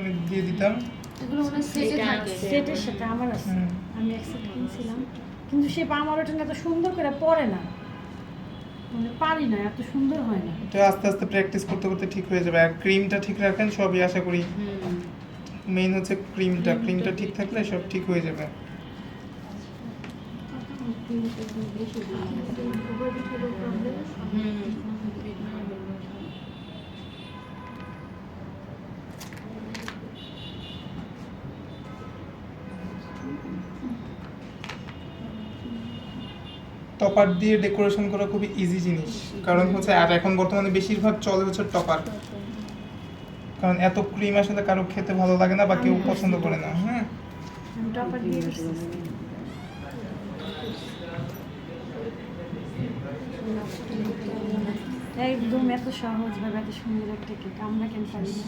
আমি দিয়ে দিতাম। এগুলো মনে সেটে থাকে, সেটের সাথে আমার আছে, আমি এক সেট কিনছিলাম, কিন্তু সে আমার ওটা এত সুন্দর করে পরে না, মানে পারি না, এত সুন্দর হয় না। এটা আস্তে আস্তে প্র্যাকটিস করতে করতে ঠিক হয়ে যাবে। আর ক্রিমটা ঠিক রাখেন, সবই আশা করি। মেইন হচ্ছে ক্রিমটা ঠিক থাকলে সব ঠিক হয়ে যাবে। টপার দিয়ে ডেকোরেশন করা খুবই ইজি জিনিস, কারণ হচ্ছে আর এখন বর্তমানে বেশিরভাগ চলে হচ্ছে টপার, কারণ এত ক্রিম আসলে কারো খেতে ভালো লাগে না বা কেউ পছন্দ করে না। হ্যাঁ, আমি টপার দিয়ে দিচ্ছি। একদম এত সহজ ভাবে এত সুন্দর একটা কেক আমরা কেন পারি না।